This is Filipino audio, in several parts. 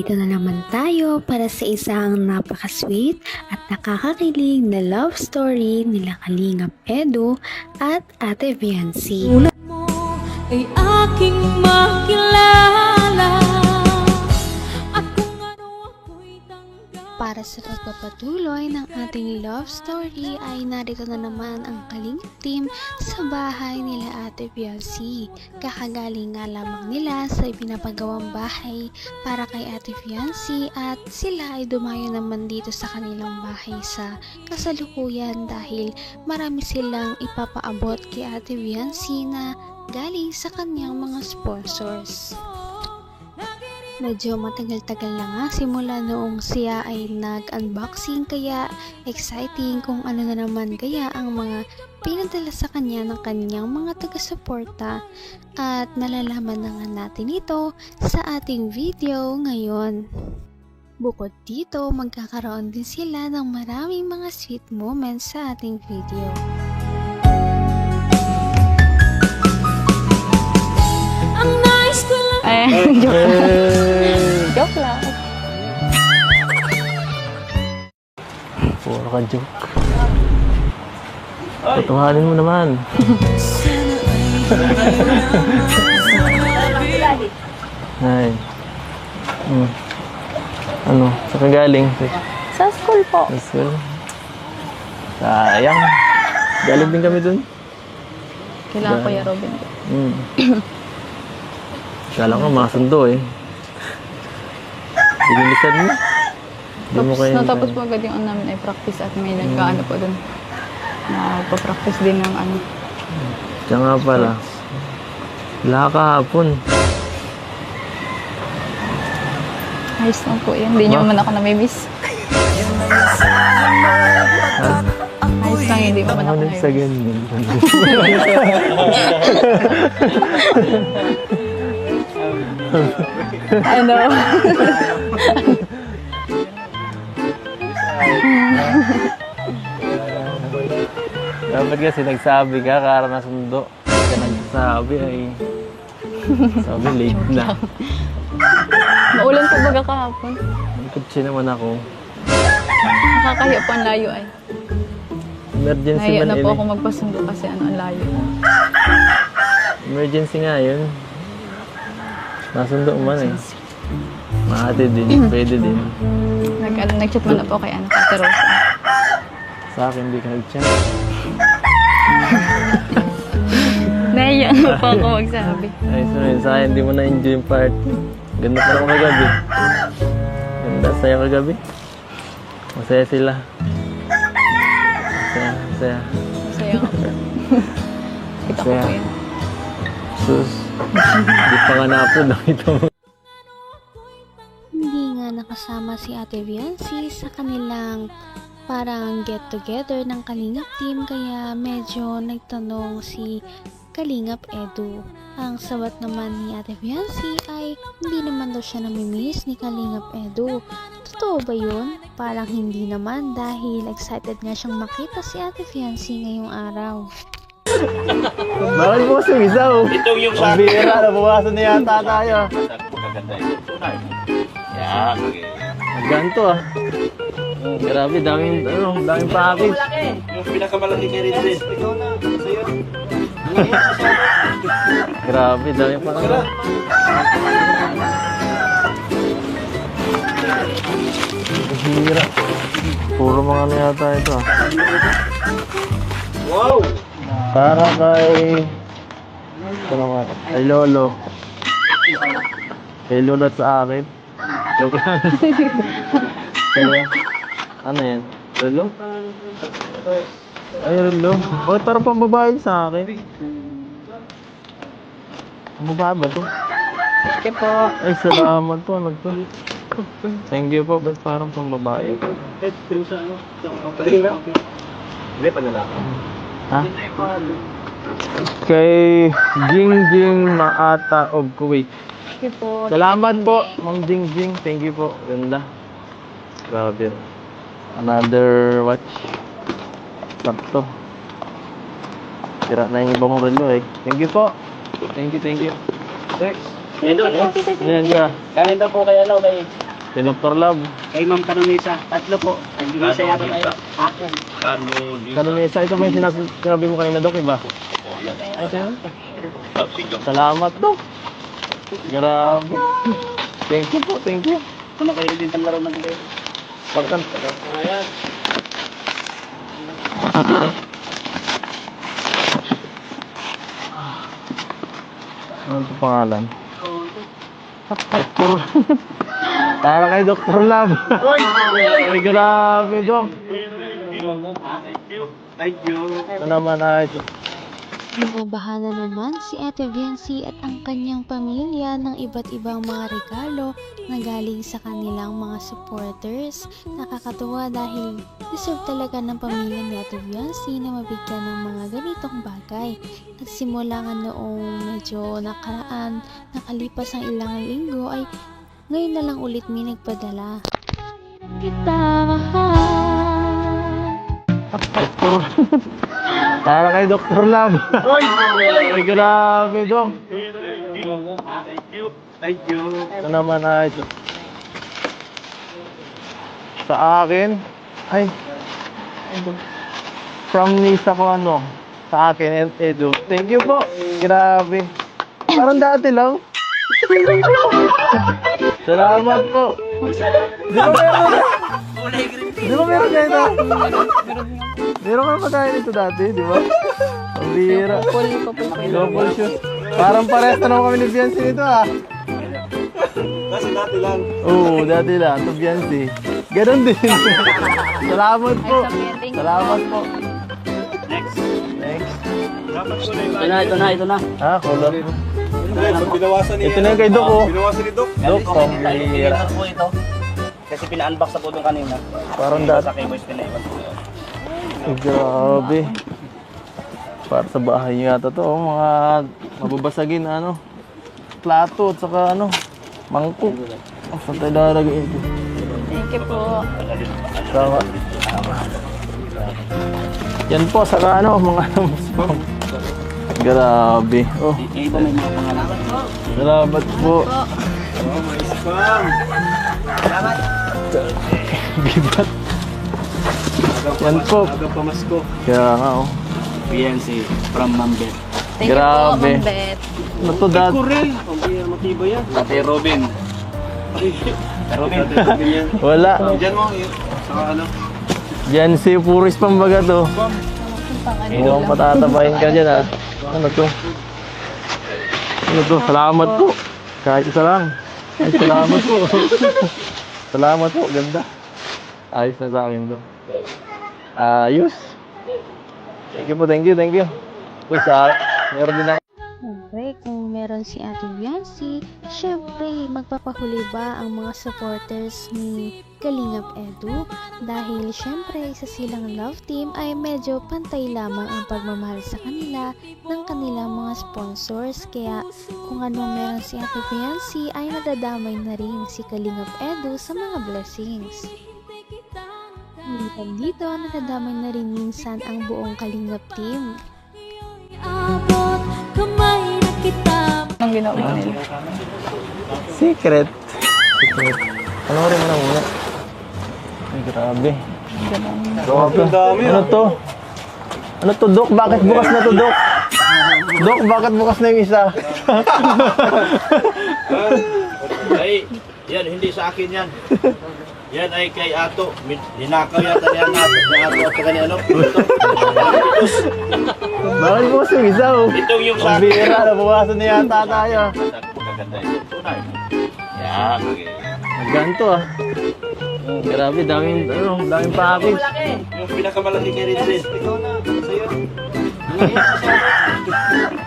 Narito na naman tayo para sa isang napaka-sweet at nakakakilig na love story nila Kalingap Edu at Ate Viancy. Mo ay aking makilala at kung ano ako'y tanggap. Para sa pagpapatuloy ng ating love story ay narito na naman ang Kalingap team sa bahay nila Ate Viancy. Kakagaling nga lamang nila sa ipinapagawang bahay para kay Ate Viancy at sila ay dumayo naman dito sa kanilang bahay sa kasalukuyan dahil marami silang ipapaabot kay Ate Viancy na galing sa kanyang mga sponsors. Medyo matagal-tagal na nga simula noong siya ay nag-unboxing kaya exciting kung ano na naman kaya ang mga pinadala sa kanya ng kanyang mga taga-suporta at malalaman na nga natin ito sa ating video ngayon. Bukod dito, magkakaroon din sila ng maraming mga sweet moments sa ating video. Ang nice ko lang. Joke lang. Puro ka joke. Patuhanin mo naman. Ay. Ano? Sa kagaling? Sa school po. Sa school? Sayang. Galing din kami dun. Kailangan ko yung Robin. Kala ko masundo eh. Binilisan mo. Di mo kayo Natapos po agad yung namin ay practice at may nagkaano po dun. Nagpa-practice din ng ano. Siya nga pala. Wala kahapon. Ayos lang po yan. Hindi nyo man ako namimiss. Ayos lang, hindi mo man ako Ano sa namimiss. ganyan? Ano? Dapat kasi nagsabi ka, kara na sundo. Kasi nagsasabi ay... Sabi, late na. Maulan po baga kahapon. Kutsi naman ako. Nakakahiya po ang layo ay. Emergency Nahiya man na yun po eh. ako magpasundo kasi ano ang layo. Emergency nga yun. Nasundo man eh. Maati din, pwede din. Nag-chat mo na po kay Ate Rosa. Sa akin, hindi ka nag-chat. Nahiya na po ako magsabi. Ay, sunod sa akin, hindi mo na-enjoy yung part. Ganda pa naman kagabi. Ganda, saya kagabi. Masaya sila. Masaya, masaya. Masaya ako. Kita ko Masaya. po yan. Sus. Hindi pa nga na-upload. Nakita mo. Hindi nga nakasama si Ate Viancy sa kanilang parang get-together ng Kalingap team kaya medyo nagtanong si Kalingap Edu. Ang sabat naman ni Ate Viancy ay hindi naman daw siya namimiss ni Kalingap Edu. Totoo ba yun? Parang hindi naman dahil excited nga siyang makita si Ate Viancy ngayong araw. Bakit mo sumisaw? Itong yung sa akin. Bira, nabawasan na yata tayo. Magaganda yung tunay. Yan, okay. Ganto ah. Grabe, daming package. Yung pinakamalaki kay Ridley. Ikaw na, sa'yo. Grabe, daming package. Hira. Puro mga ano yata ito ah. Wow! Para kay... Ito naman. Kay Lolo. Kay Lolo at sa akin. Joke lang. Kaya, ano yan? Lolo? Ay, Lolo. Bakit parang pambabae sa akin? Pambabae ba to? Okay po. Ay, salamat po. Ano to? Thank you po. Ba't parang pambabae? Hindi pa nalaki. Ha? Kay Jingjing Maata of Kuwait. Okay po. Salamat po, Ma'am Jingjing. Thank you po. Ganda. Grabe. Another watch. Sakto. Tira na yung ibang relo eh. Thank you po. Thank you, thank you. Ayan doon. Ayan ka. Kanin daw po kay ano, Si Dr. Love. Kay Ma'am Kanunisa. Tatlo po. Kanunisa yata tayo. Kanunisa, ito ba yung sinabi mo kanina, Dok, iba? Ay, ito yun. Salamat, Dok. Grabe. Thank you po, thank you. Kung na kayo din ang laro ng kayo. Pagkanta. Ayan. Ano ito pangalan? Dr. Para kay Dr. Love. Ay, grabe, Dok. Thank you. Ito naman ay Nabahala naman si Ate Viancy at ang kanyang pamilya ng iba't ibang mga regalo na galing sa kanilang mga supporters. Nakakatuwa dahil deserve talaga ng pamilya ni Ate Viancy na mabigyan ng mga ganitong bagay. Nagsimula nga noong medyo nakaraan, nakalipas ang ilang linggo ay ngayon na lang ulit may nagpadala. Kita mahal. para kay Dr. Love. Ay, grabe, Dok. Thank you. Ito naman ay sa akin. Ay, from Nisa ko ano. Sa akin, and Edu. Thank you po. Grabe. Parang dati lang. Salamat po. Di ba meron? Di ba meron ganito? Meron ka pa tayo nito dati, di ba? Ang bira. Couple shoes. Parang parehas na naman kami ni Biancy nito ah. Kasi dati lang. Oo, dati lang. Ito Biancy. Ganon din. Salamat po. Salamat po. Next. Next. Ito na. Ah, color. Binawasan niya. Ito na yung kay Doc oh. Binawasan ni Doc. Doc, ang bira. po ito. Kasi pina-unbox na po doon kanina. Parang dati. Sa kay Boys pinaiwan po. Ay, grabe. Para sa bahay niyo yata to, oh, mga mababasagin na ano, plato at saka ano, mangkok. Oh, saan tayo lalagay ito? Thank you po. Sama. Yan po, saka ano, mga grabe. Oh, Yung iba may mga pangalan. salamat po. Bibat. Yan po. Aga pamasko. Kaya nga oh. PNC from Mambet. Thank you po, Grabe. Ma'am Bet. Ano to, Dad? Kurel. Ang matibay yan. Ate Robin. Robin. yan. Wala. Diyan mo. Saka ano. Yan si Puris pambaga to. Mukhang patatabayin ka dyan ah. Ano to? Ano to? Salamat po. Kahit isa lang. Ay, salamat po. Salamat po. Ganda. Ayos na sa akin to. Ayos. Thank you po. Thank you. Thank you. Uy, meron din ako. Siyempre, kung meron si Ate Viancy, syempre, magpapahuli ba ang mga supporters ni Kalingap Edu? Dahil syempre, isa silang love team ay medyo pantay lamang ang pagmamahal sa kanila ng kanilang mga sponsors. Kaya kung anong meron si Ate Viancy ay nadadamay na rin si Kalingap Edu sa mga blessings. Hindi pa dito, nadadamay na rin minsan ang buong Kalingap team. Abot kamay na kita. Anong ginawa nila? Secret. Secret. Panoorin mo na muna. Ay, grabe. Grabe ang dami. Ano to? Ano to, Dok? Bakit bukas na to, Dok? Dok, bakit bukas na yung isa? Ay, yan, hindi sa akin yan. Yan ay kay Ato. Dinakaw yata niya ng Ato. Ni Ato at saka ni ano. Bakit bukas yung isa, oh? Itong yung Ang sa akin. bira, nabukasan na yata tayo. Maganda yun. Tunay. Yan, okay. Ganto ah. Grabe, daming package. Yung pinakamalaki kay Rinzis.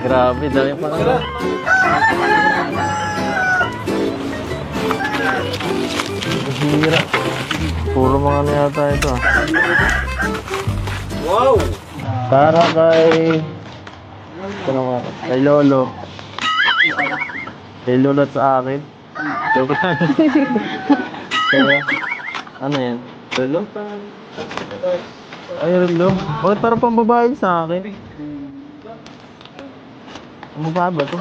Grabe, daming package. Hira. Puro mga ano yata ito ah. Wow! Para kay... Ano nga? Kay Lolo. Kay Lolo at sa akin. Joke lang. Kaya, ano yan? Lolo? Ay, Lolo. Bakit parang pambabae sa akin? Ang mukha ba to?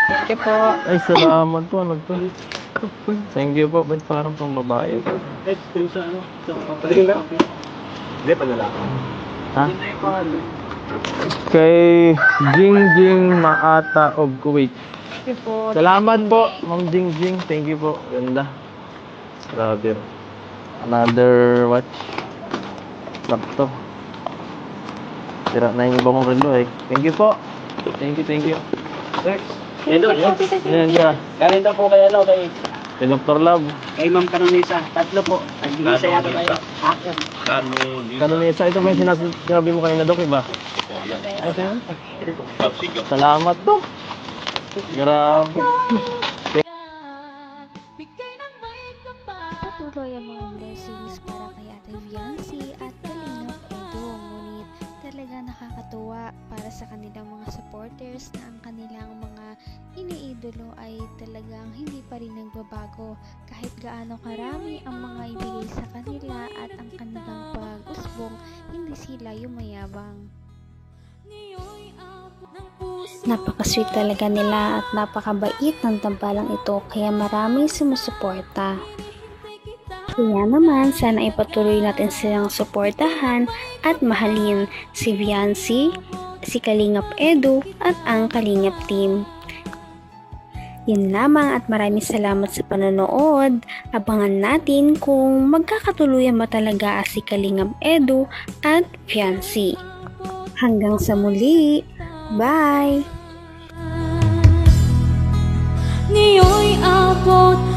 Thank you po. Ay, salamat po. Ano to? Thank you po. Ba't parang pang babae? Hindi, panlalaki. Ha? Kay Jingjing Maata of Kuwait. Salamat po, Ma'am Jingjing. Thank you po. Ganda. Grabe. Another watch. Sakto. Tira na yung ibang relo eh. Thank you po. Thank you. Next. Yan, Yan siya. Kanin daw po kay ano, kay Kay Dr. Love. Ma'am Canonisa. Tatlo po. Nag-iisa yata tayo. Kanunesa, ito ba yung sinabi mo kanina, Dok, iba? Ito yun? Salamat, Dok. Grabe. Bigay ng may kapal. Patuloy ang mga blessings para kay Ate Viancy at Kalingap Edo. Ngunit talaga nakakatuwa para sa kanilang mga supporters na ang kanilang mga iniidolo ay talagang hindi pa rin nagbabago kahit gaano karami ang mga ibigay sa kanila at ang kanilang pag-usbong, hindi sila yumayabang. Ngayon'y abot ng puso. Napaka-sweet talaga nila at napakabait ng tambalang ito kaya maraming sumusuporta. Kaya naman, sana ipatuloy natin silang suportahan at mahalin si Viancy, si Kalingap Edu at ang Kalingap Team. Yun lamang at maraming salamat sa panonood. Abangan natin kung magkakatuluyan ba talaga si Kalingap Edu at Viancy. Hanggang sa muli. Bye! Ngayon'y abot